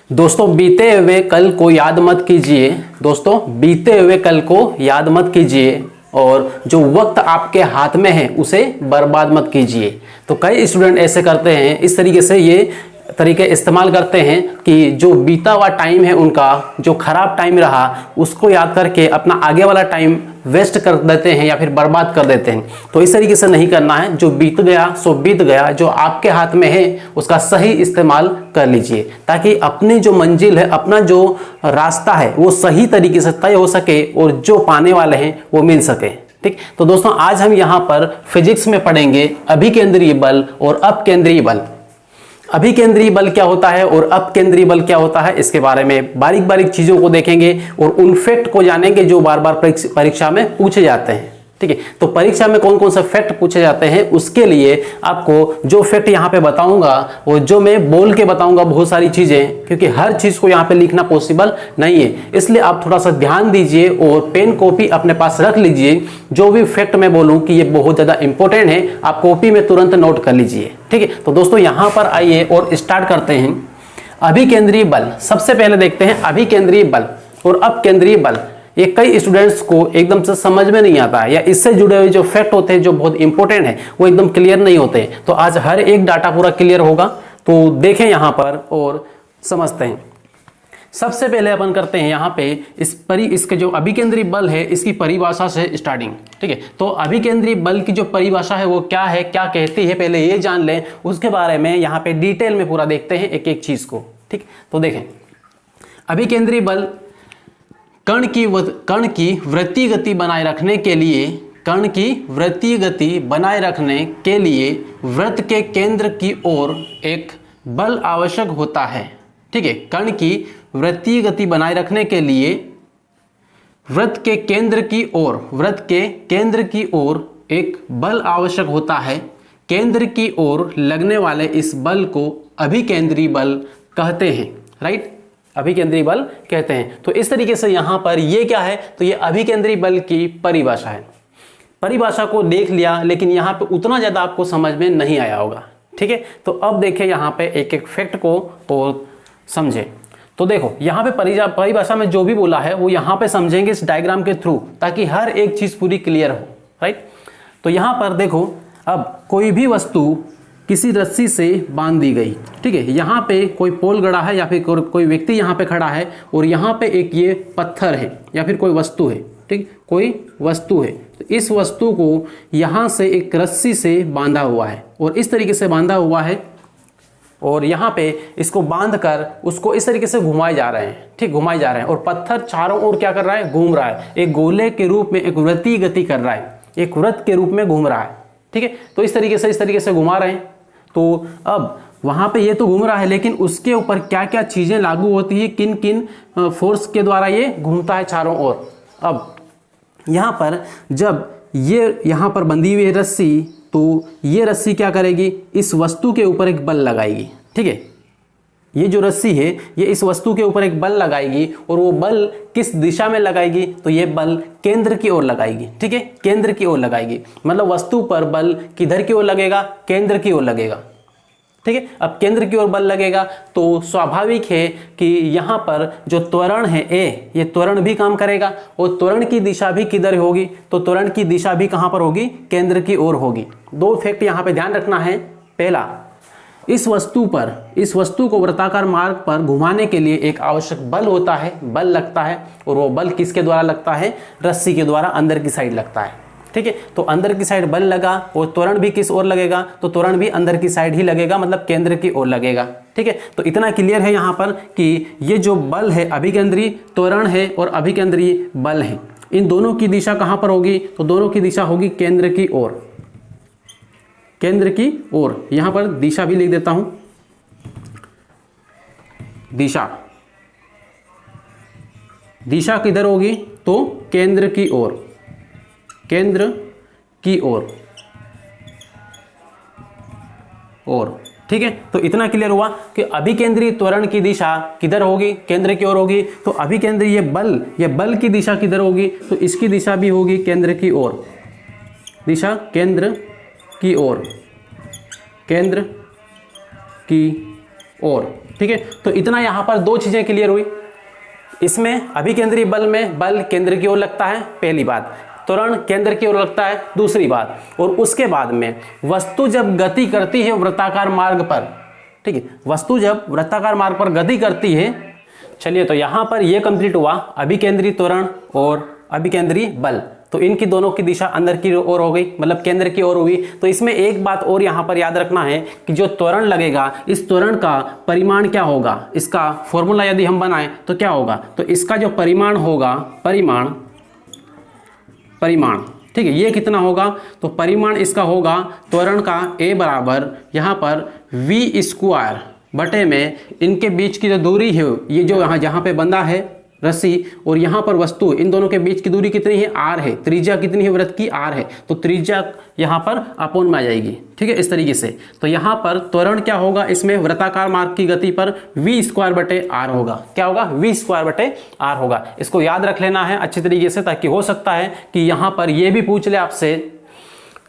दोस्तों बीते हुए कल को याद मत कीजिए। दोस्तों बीते हुए कल को याद मत कीजिए और जो वक्त आपके हाथ में है उसे बर्बाद मत कीजिए। तो कई स्टूडेंट ऐसे करते हैं, इस तरीके से ये तरीके इस्तेमाल करते हैं कि जो बीता हुआ टाइम है उनका, जो खराब टाइम रहा उसको याद करके अपना आगे वाला टाइम वेस्ट कर देते हैं या फिर बर्बाद कर देते हैं। तो इस तरीके से नहीं करना है। जो बीत गया सो बीत गया, जो आपके हाथ में है उसका सही इस्तेमाल कर लीजिए ताकि अपनी जो मंजिल है, अपना जो रास्ता है वो सही तरीके से तय हो सके और जो पाने वाले हैं वो मिल सके। ठीक, तो दोस्तों आज हम यहाँ पर फिजिक्स में पढ़ेंगे अभिकेंद्रीय बल और अपकेंद्रीय बल। अभिकेंद्रीय बल क्या होता है और अपकेंद्रीय बल क्या होता है, इसके बारे में बारीक बारीक चीजों को देखेंगे और उन फैक्ट को जानेंगे जो बार बार परीक्षा में पूछे जाते हैं। ठीक है, तो परीक्षा में कौन कौन से फैक्ट पूछे जाते हैं उसके लिए आपको जो फैक्ट यहाँ पे बताऊंगा और जो मैं बोल के बताऊंगा बहुत सारी चीजें, क्योंकि हर चीज को यहाँ पे लिखना पॉसिबल नहीं है, इसलिए आप थोड़ा सा ध्यान दीजिए और पेन कॉपी अपने पास रख लीजिए। जो भी फैक्ट मैं बोलूँ कि ये बहुत ज्यादा इंपॉर्टेंट है, आप कॉपी में तुरंत नोट कर लीजिए। ठीक है, तो दोस्तों यहाँ पर आइए और स्टार्ट करते हैं। अभिकेंद्रीय बल, सबसे पहले देखते हैं अभिकेंद्रीय बल और अपकेंद्रीय बल। ये कई स्टूडेंट्स को एकदम से समझ में नहीं आता है या इससे जुड़े हुए जो फैक्ट होते हैं जो बहुत इंपॉर्टेंट है वो एकदम क्लियर नहीं होते हैं। तो आज हर एक डाटा पूरा क्लियर होगा, तो देखें यहाँ पर और समझते हैं। सबसे पहले अपन करते हैं यहाँ पे इसके जो अभिकेंद्रीय बल है इसकी परिभाषा से स्टार्टिंग। ठीक है, तो अभिकेंद्रीय बल की जो परिभाषा है वो क्या है, क्या कहती है, पहले ये जान लें, उसके बारे में यहाँ पे डिटेल में पूरा देखते हैं एक एक चीज को। ठीक, तो देखें अभिकेंद्रीय बल कण की वृत्तीय गति बनाए रखने के लिए, कण की वृत्तीय गति बनाए रखने के लिए वृत्त के केंद्र की ओर एक बल आवश्यक होता है। ठीक है, कण की वृत्तीय गति बनाए रखने के लिए वृत्त के केंद्र की ओर एक बल आवश्यक होता है। केंद्र की ओर लगने वाले इस बल को अभिकेंद्रीय बल कहते हैं। राइट, अभिकेंद्रीय बल कहते हैं। तो इस तरीके से यहां पर ये क्या है, तो ये अभिकेंद्रीय बल की परिभाषा है। परिभाषा को देख लिया, लेकिन यहां पे उतना ज्यादा आपको समझ में नहीं आया होगा। ठीक है, तो अब देखें यहां पे एक एक फैक्ट को और समझे। तो देखो यहां पे परिभाषा में जो भी बोला है वो यहां पे समझेंगे इस डायग्राम के थ्रू, ताकि हर एक चीज पूरी क्लियर हो। राइट, तो यहां पर देखो, अब कोई भी वस्तु किसी रस्सी से बांध दी गई। ठीक है, यहाँ पे कोई पोल गड़ा है या फिर कोई व्यक्ति यहाँ पे खड़ा है और यहाँ पे एक ये पत्थर है या फिर कोई वस्तु है। ठीक, कोई वस्तु है, तो इस वस्तु को यहाँ से एक रस्सी से बांधा हुआ है और इस तरीके से बांधा हुआ है और यहाँ पे इसको बांध कर उसको इस तरीके से घुमाए जा रहे हैं। ठीक, घुमाए जा रहे हैं और पत्थर चारों ओर क्या कर रहा है, घूम रहा है, एक गोले के रूप में एक वृत्तीय गति कर रहा है, एक वृत्त के रूप में घूम रहा है। ठीक है, तो इस तरीके से घुमा रहे हैं। तो अब वहां पे ये तो घूम रहा है, लेकिन उसके ऊपर क्या क्या चीजें लागू होती है, किन किन फोर्स के द्वारा ये घूमता है चारों ओर। अब यहां पर जब ये यहां पर बंधी हुई है रस्सी, तो ये रस्सी क्या करेगी, इस वस्तु के ऊपर एक बल लगाएगी। ठीक है, ये जो रस्सी है ये इस वस्तु के ऊपर एक बल लगाएगी और वो बल किस दिशा में लगाएगी, तो ये बल केंद्र की ओर लगाएगी। ठीक है, केंद्र की ओर लगाएगी, मतलब वस्तु पर बल किधर की ओर लगेगा, केंद्र की ओर लगेगा। ठीक है, अब केंद्र की ओर बल लगेगा तो स्वाभाविक है कि यहाँ पर जो त्वरण है ए, ये त्वरण भी काम करेगा और त्वरण की दिशा भी किधर होगी, तो त्वरण की दिशा भी कहाँ पर होगी, केंद्र की ओर होगी। दो फैक्ट यहाँ पे ध्यान रखना है। पहला, इस वस्तु को वृत्ताकार मार्ग पर घुमाने के लिए एक आवश्यक बल होता है, बल लगता है, और वो बल किसके द्वारा लगता है, रस्सी के द्वारा अंदर की साइड लगता है। ठीक है, तो अंदर की साइड बल लगा और त्वरण भी किस ओर लगेगा, तो त्वरण भी अंदर की साइड ही लगेगा, मतलब केंद्र की ओर लगेगा। ठीक है, तो इतना क्लियर है यहाँ पर कि ये जो बल है अभिकेंद्रीय त्वरण है और अभिकेंद्रीय बल है, इन दोनों की दिशा कहाँ पर होगी, तो दोनों की दिशा होगी केंद्र की ओर, केंद्र की ओर। यहां पर दिशा भी लिख देता हूं, दिशा किधर होगी, तो केंद्र की ओर, केंद्र की ओर। ठीक है, तो इतना क्लियर हुआ कि अभिकेंद्रीय त्वरण की दिशा किधर होगी, केंद्र की ओर होगी। तो अभिकेंद्रीय ये बल की दिशा किधर होगी, तो इसकी दिशा भी होगी केंद्र की ओर, दिशा केंद्र की ओर, केंद्र की ओर। ठीक है, तो इतना यहाँ पर दो चीजें क्लियर हुई। इसमें अभिकेंद्री बल में बल केंद्र की ओर लगता है, पहली बात, त्वरण केंद्र की ओर लगता है, दूसरी बात, और उसके बाद में वस्तु जब गति करती है वृत्ताकार मार्ग पर, ठीक है, वस्तु जब वृत्ताकार मार्ग पर गति करती है। चलिए, तो यहां पर यह कंप्लीट हुआ अभिकेंद्री त्वरण और अभिकेंद्री बल। तो इनकी दोनों की दिशा अंदर की ओर हो गई, मतलब केंद्र की ओर हुई। तो इसमें एक बात और यहां पर याद रखना है कि जो त्वरण लगेगा, इस त्वरण का परिमाण क्या होगा, इसका फॉर्मूला यदि हम बनाएं तो क्या होगा, तो इसका जो परिमाण होगा, परिमाण, ठीक है, ये कितना होगा, तो परिमाण इसका होगा त्वरण का A बराबर यहाँ पर v² बटे में इनके बीच की जो दूरी है, ये जो जहाँ पे बंधा है रस्सी और यहाँ पर वस्तु, इन दोनों के बीच की दूरी कितनी है, r है, त्रिज्या कितनी है वृत्त की, r है, तो त्रिज्या यहाँ पर अपोन में आ जाएगी। ठीक है, इस तरीके से। तो यहाँ पर त्वरण क्या होगा, इसमें वृत्ताकार मार्ग की गति पर v² बटे r होगा। क्या होगा, v² बटे r होगा। इसको याद रख लेना है अच्छी तरीके से, ताकि हो सकता है कि यहाँ पर यह भी पूछ ले आपसे,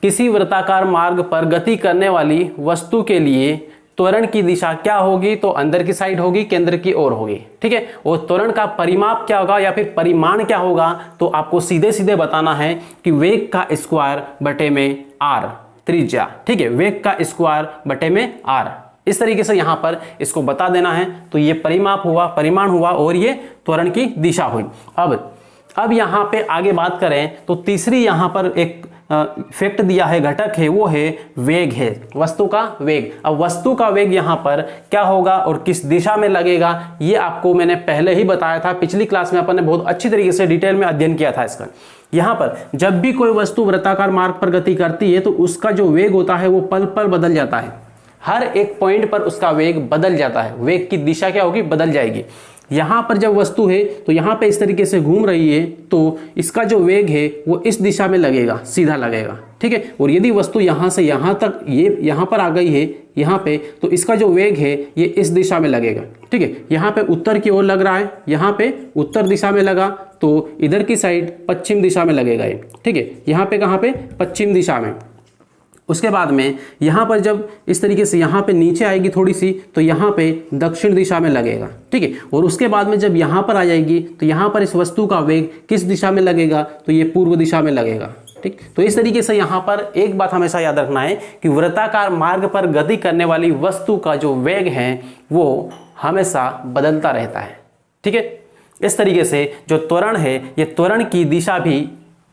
किसी वृत्ताकार मार्ग पर गति करने वाली वस्तु के लिए त्वरण की दिशा क्या होगी, तो अंदर की साइड होगी, केंद्र की ओर होगी। ठीक है, और त्वरण का परिमाप क्या होगा या फिर परिमाण क्या होगा, तो आपको सीधे सीधे बताना है कि वेग का स्क्वायर बटे में r, त्रिज्या। ठीक है, वेग का स्क्वायर बटे में r, इस तरीके से यहां पर इसको बता देना है। तो ये परिमाप हुआ, परिमाण हुआ, और ये त्वरण की दिशा हुई। अब यहां पे आगे बात करें तो तीसरी यहां पर एक फैक्ट दिया है, घटक है, वो है वेग है, वस्तु का वेग। अब वस्तु का वेग यहाँ पर क्या होगा और किस दिशा में लगेगा, ये आपको मैंने पहले ही बताया था, पिछली क्लास में अपन ने बहुत अच्छी तरीके से डिटेल में अध्ययन किया था इसका। यहाँ पर जब भी कोई वस्तु वृत्ताकार मार्ग पर गति करती है तो उसका जो वेग होता है वो पल पल बदल जाता है, हर एक पॉइंट पर उसका वेग बदल जाता है, वेग की दिशा क्या होगी, बदल जाएगी। यहाँ पर जब वस्तु है तो यहाँ पे इस तरीके से घूम रही है तो इसका जो वेग है वो इस दिशा में लगेगा, सीधा लगेगा। ठीक है, और यदि वस्तु यहाँ से यहाँ तक, ये यहाँ पर आ गई है यहाँ पे, तो इसका जो वेग है ये इस दिशा में लगेगा। ठीक है, यहाँ पे उत्तर की ओर लग रहा है, यहाँ पे उत्तर दिशा में लगा तो इधर की साइड पश्चिम दिशा में लगेगा ये। ठीक है, यहाँ पे कहाँ पे, पश्चिम दिशा में। उसके बाद में यहाँ पर जब इस तरीके से यहाँ पे नीचे आएगी थोड़ी सी तो यहाँ पे दक्षिण दिशा में लगेगा। ठीक है, और उसके बाद में जब यहाँ पर आ जाएगी तो यहाँ पर इस वस्तु का वेग किस दिशा में लगेगा, तो ये पूर्व दिशा में लगेगा। ठीक, तो इस तरीके से यहाँ पर एक बात हमेशा याद रखना है कि वृत्ताकार मार्ग पर गति करने वाली वस्तु का जो वेग है वो हमेशा बदलता रहता है। ठीक है, इस तरीके से जो त्वरण है, ये त्वरण की दिशा भी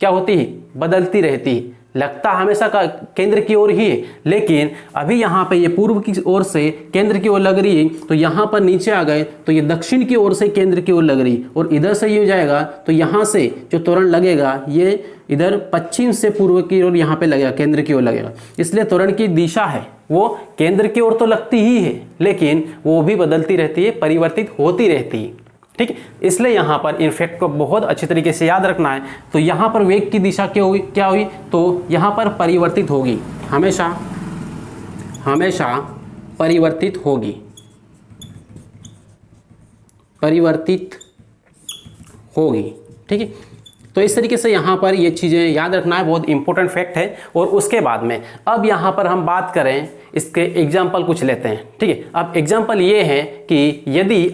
क्या होती है, बदलती रहती है। लगता हमेशा का केंद्र की ओर ही है, लेकिन अभी यहाँ पे ये पूर्व की ओर से केंद्र की ओर लग रही है, तो यहाँ पर नीचे आ गए तो ये दक्षिण की ओर से केंद्र की ओर लग रही, और इधर से ये हो जाएगा तो यहाँ से जो त्वरण लगेगा ये इधर पश्चिम से पूर्व की ओर यहाँ पे लगेगा, केंद्र की ओर लगेगा। इसलिए त्वरण की दिशा है वो केंद्र की ओर तो लगती ही है, लेकिन वो भी बदलती रहती है, परिवर्तित होती रहती है। ठीक, इसलिए यहाँ पर इन फैक्ट को बहुत अच्छी तरीके से याद रखना है। तो यहाँ पर वेग की दिशा क्या हुई, तो यहाँ पर परिवर्तित होगी, हमेशा परिवर्तित होगी, परिवर्तित होगी। ठीक है, तो इस तरीके से यहाँ पर ये चीज़ें याद रखना है, बहुत इंपॉर्टेंट फैक्ट है। और उसके बाद में अब यहाँ पर हम बात करें, इसके एग्जाम्पल कुछ लेते हैं। ठीक है, अब एग्जाम्पल ये है कि यदि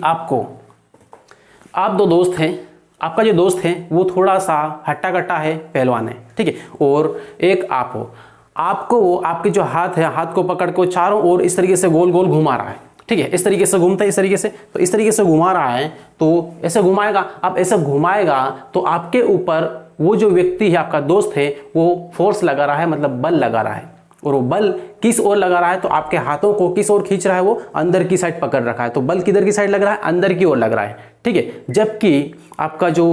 आप दो दोस्त हैं, आपका जो दोस्त है वो थोड़ा सा हट्टा कट्टा है, पहलवान है। ठीक है, और एक आप हो, आपको वो आपके जो हाथ है, हाथ को पकड़ को चारों ओर इस तरीके से गोल गोल घुमा रहा है। ठीक है, इस तरीके से घूमता है, इस तरीके से, तो इस तरीके से घुमा रहा है, तो ऐसे घुमाएगा। अब ऐसे घुमाएगा तो आपके ऊपर वो जो व्यक्ति है, आपका दोस्त है, वो फोर्स लगा रहा है, मतलब बल लगा रहा है। और वो बल किस ओर लगा रहा है, तो आपके हाथों को किस ओर खींच रहा है, वो अंदर की साइड पकड़ रखा है, तो बल किधर की साइड लग रहा है, अंदर की ओर लग रहा है। ठीक है, जबकि आपका जो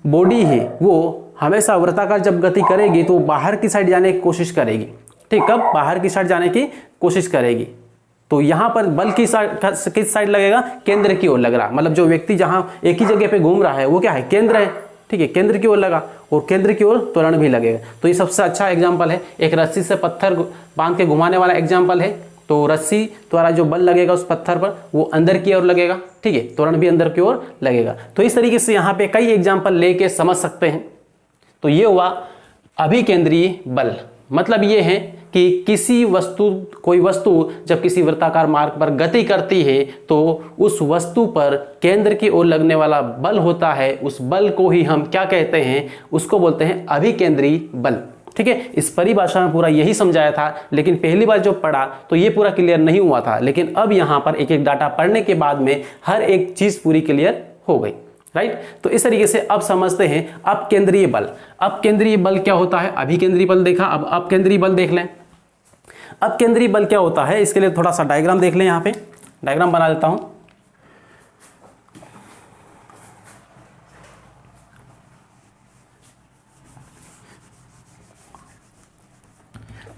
बॉडी है वो हमेशा वृत्ताकार जब गति करेगी तो बाहर की साइड जाने की कोशिश करेगी। ठीक, कब, बाहर की साइड जाने की कोशिश करेगी। तो यहाँ पर बल की किस साइड लगेगा, केंद्र की ओर लग रहा है, मतलब जो व्यक्ति जहाँ एक ही जगह पे घूम रहा है वो क्या है, केंद्र है। ठीक है, केंद्र की ओर लगा, और केंद्र की ओर त्वरण भी लगेगा। तो ये सबसे अच्छा एग्जाम्पल है। एक रस्सी से पत्थर बांध के घुमाने वाला एग्जाम्पल है। तो रस्सी द्वारा जो बल लगेगा उस पत्थर पर वो अंदर की ओर लगेगा। ठीक है, त्वरण भी अंदर की ओर लगेगा। तो इस तरीके से यहाँ पे कई एग्जाम्पल लेके समझ सकते हैं। तो ये हुआ अभिकेंद्रीय बल। मतलब ये है कि कोई वस्तु जब किसी वृत्ताकार मार्ग पर गति करती है तो उस वस्तु पर केंद्र की ओर लगने वाला बल होता है, उस बल को ही हम क्या कहते हैं, उसको बोलते हैं अभिकेंद्री बल। ठीक है, इस परिभाषा में पूरा यही समझाया था, लेकिन पहली बार जो पढ़ा तो ये पूरा क्लियर नहीं हुआ था, लेकिन अब यहां पर एक एक डाटा पढ़ने के बाद में हर एक चीज पूरी क्लियर हो गई। राइट, तो इस तरीके से अब समझते हैं अपकेंद्रीय बल। अपकेंद्रीय बल क्या होता है, अभिकेंद्रीय बल देखा, अब अपकेंद्रीय बल देख लें। अपकेंद्रीय बल क्या होता है, इसके लिए थोड़ा सा डायग्राम देख लें। यहां पे डायग्राम बना देता हूं।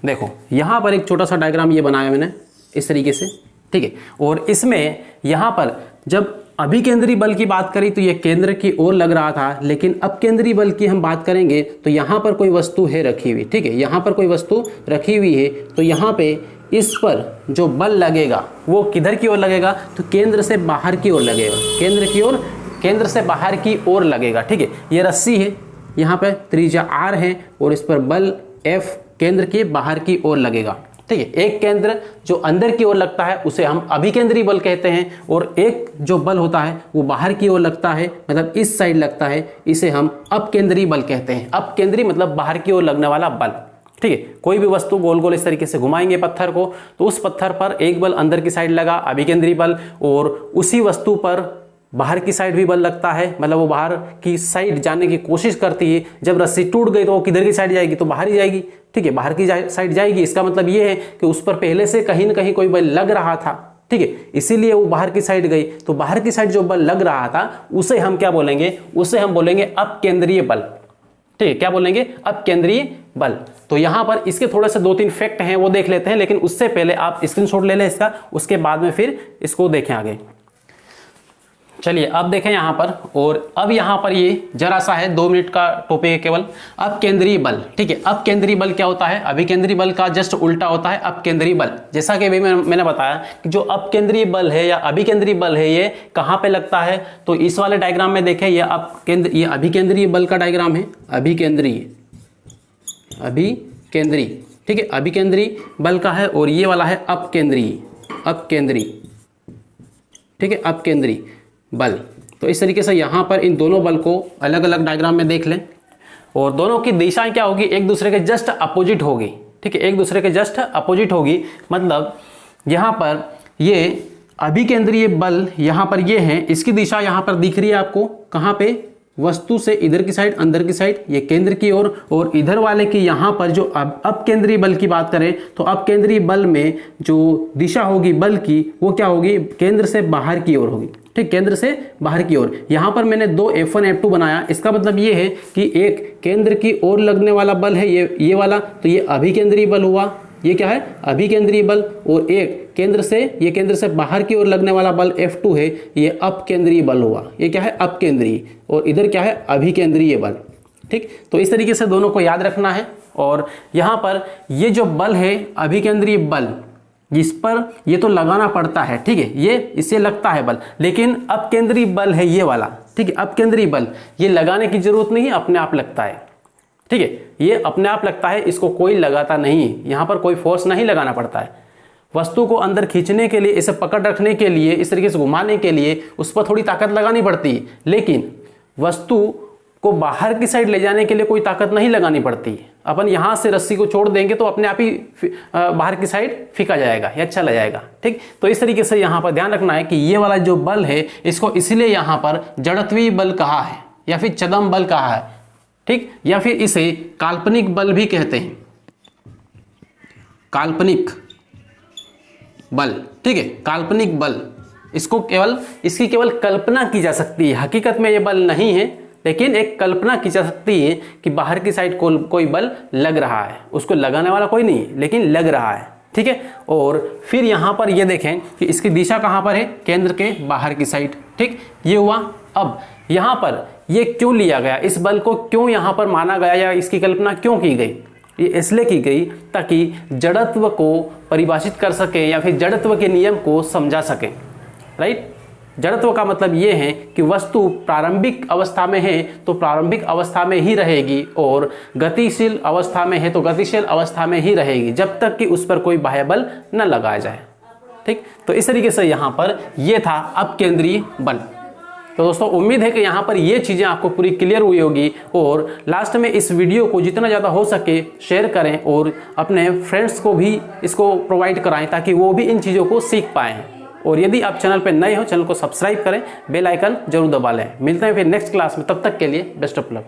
देखो यहां पर एक छोटा सा डायग्राम ये बनाया मैंने इस तरीके से। ठीक है, और इसमें यहां पर जब अभिकेंद्री बल की बात करी तो ये केंद्र की ओर लग रहा था, लेकिन अपकेंद्री बल की हम बात करेंगे तो यहां पर कोई वस्तु है रखी हुई। ठीक है, यहां पर कोई वस्तु रखी हुई है, तो यहां पे इस पर जो बल लगेगा वो किधर की ओर लगेगा, तो केंद्र से बाहर की ओर लगेगा, केंद्र से बाहर की ओर लगेगा। ठीक है, ये रस्सी है, यहाँ पे त्रिज्या r है और इस पर बल F केंद्र के बाहर की ओर लगेगा। ठीक है, एक केंद्र जो अंदर की ओर लगता है उसे हम अभिकेंद्री बल कहते हैं, और एक जो बल होता है वो बाहर की ओर लगता है, मतलब इस साइड लगता है, इसे हम अपकेंद्री बल कहते हैं। अपकेंद्री मतलब बाहर की ओर लगने वाला बल। ठीक है, कोई भी वस्तु गोल गोल इस तरीके से घुमाएंगे पत्थर को, तो उस पत्थर पर एक बल अंदर की साइड लगा, अभिकेंद्री बल, और उसी वस्तु पर बाहर की साइड भी बल लगता है, मतलब वो बाहर की साइड जाने की कोशिश करती है। जब रस्सी टूट गई तो वो किधर की साइड जाएगी, तो बाहर ही जाएगी। ठीक है, बाहर की साइड जाएगी, इसका मतलब ये है कि उस पर पहले से कहीं ना कहीं कोई बल लग रहा था। ठीक है, इसीलिए वो बाहर की साइड गई, तो बाहर की साइड जो बल लग रहा था उसे हम क्या बोलेंगे, उसे हम बोलेंगे अपकेंद्रीय बल। ठीक है, क्या बोलेंगे, अपकेंद्रीय बल। तो यहां पर इसके थोड़े से 2-3 फैक्ट हैं वो देख लेते हैं, लेकिन उससे पहले आप स्क्रीनशॉट ले लें इसका, उसके बाद में फिर इसको देखें आगे। चलिए अब देखें यहां पर, और अब यहां पर ये जरा सा है 2 मिनट का टॉपिक है केवल, अपकेंद्रीय बल। ठीक है, अपकेंद्रीय बल क्या होता है, अभिकेंद्रीय बल का जस्ट उल्टा होता है अपकेंद्रीय बल। जैसा कि मैंने बताया कि जो अपकेंद्रीय बल है या अभिकेंद्रीय बल है ये कहां पे लगता है, तो इस वाले डायग्राम में देखें, ये अभिकेंद्रीय बल का डायग्राम है, अभिकेंद्रीय। ठीक है, अभिकेंद्रीय बल का है, और ये वाला है अपकेंद्रीय। ठीक है, अपकेंद्रीय बल। तो इस तरीके से यहां पर इन दोनों बल को अलग अलग डायग्राम में देख लें, और दोनों की दिशाएं क्या होगी, एक दूसरे के जस्ट अपोजिट होगी। ठीक है, एक दूसरे के जस्ट अपोजिट होगी, मतलब यहां पर ये अभिकेंद्रीय बल यहां पर ये है, इसकी दिशा यहां पर दिख रही है आपको, कहां पे, वस्तु से इधर की साइड, अंदर की साइड, ये केंद्र की ओर, और इधर वाले की यहां पर जो अपकेंद्रीय बल की बात करें तो अपकेंद्रीय बल में जो दिशा होगी बल की वो क्या होगी, केंद्र से बाहर की ओर होगी। ठीक, केंद्र से बाहर की ओर। यहां पर मैंने 2 F1 F2 बनाया, इसका मतलब ये है कि एक केंद्र की ओर लगने वाला बल है ये वाला, तो ये अभिकेंद्रीय बल हुआ, ये क्या है, अभिकेंद्रीय बल, और एक केंद्र से बाहर की ओर लगने वाला बल F2 है, ये अपकेंद्रीय बल हुआ, ये क्या है, अपकेंद्रीय, और इधर क्या है, अभिकेंद्रीय बल। ठीक, तो इस तरीके से दोनों को याद रखना है। और यहां पर ये जो बल है अभिकेंद्रीय बल, जिस पर ये तो लगाना पड़ता है, ठीक है, ये इससे लगता है बल, लेकिन अपकेंद्रीय बल है ये वाला। ठीक है, अपकेंद्रीय बल ये लगाने की जरूरत नहीं है, अपने आप लगता है। ठीक है, ये अपने आप लगता है, इसको कोई लगाता नहीं, यहां पर कोई फोर्स नहीं लगाना पड़ता है। वस्तु को अंदर खींचने के लिए, इसे पकड़ रखने के लिए, इस तरीके से घुमाने के लिए उस पर थोड़ी ताकत लगानी पड़ती है, लेकिन वस्तु को बाहर की साइड ले जाने के लिए कोई ताकत नहीं लगानी पड़ती। अपन यहां से रस्सी को छोड़ देंगे तो अपने आप ही बाहर की साइड फेंका जाएगा या चला जाएगा। ठीक, तो इस तरीके से यहां पर ध्यान रखना है कि ये वाला जो बल है इसको इसलिए यहां पर जड़त्वीय बल कहा है, या फिर चदम बल कहा है। ठीक, या फिर इसे काल्पनिक बल भी कहते हैं, काल्पनिक बल। ठीक है, काल्पनिक बल, इसकी केवल कल्पना की जा सकती है, हकीकत में ये बल नहीं है, लेकिन एक कल्पना की जा सकती है कि बाहर की साइड कोई बल लग रहा है, उसको लगाने वाला कोई नहीं है, लेकिन लग रहा है। ठीक है, और फिर यहां पर ये देखें कि इसकी दिशा कहां पर है, केंद्र के बाहर की साइड। ठीक, ये हुआ। अब यहां पर ये क्यों लिया गया, इस बल को क्यों यहां पर माना गया या इसकी कल्पना क्यों की गई, ये इसलिए की गई ताकि जड़त्व को परिभाषित कर सके या फिर जड़त्व के नियम को समझा सके। राइट, जड़त्व का मतलब ये है कि वस्तु प्रारंभिक अवस्था में है तो प्रारंभिक अवस्था में ही रहेगी, और गतिशील अवस्था में है तो गतिशील अवस्था में ही रहेगी जब तक कि उस पर कोई बाह्य बल न लगाया जाए। ठीक, तो इस तरीके से यहाँ पर ये था अपकेंद्रीय बल। तो दोस्तों उम्मीद है कि यहाँ पर ये चीज़ें आपको पूरी क्लियर हुई होगी, और लास्ट में इस वीडियो को जितना ज़्यादा हो सके शेयर करें और अपने फ्रेंड्स को भी इसको प्रोवाइड कराएं ताकि वो भी इन चीज़ों को सीख पाएँ। और यदि आप चैनल पर नए हो, चैनल को सब्सक्राइब करें, बेल आइकन जरूर दबा लें। मिलते हैं फिर नेक्स्ट क्लास में, तब तक के लिए बेस्ट ऑफ लक।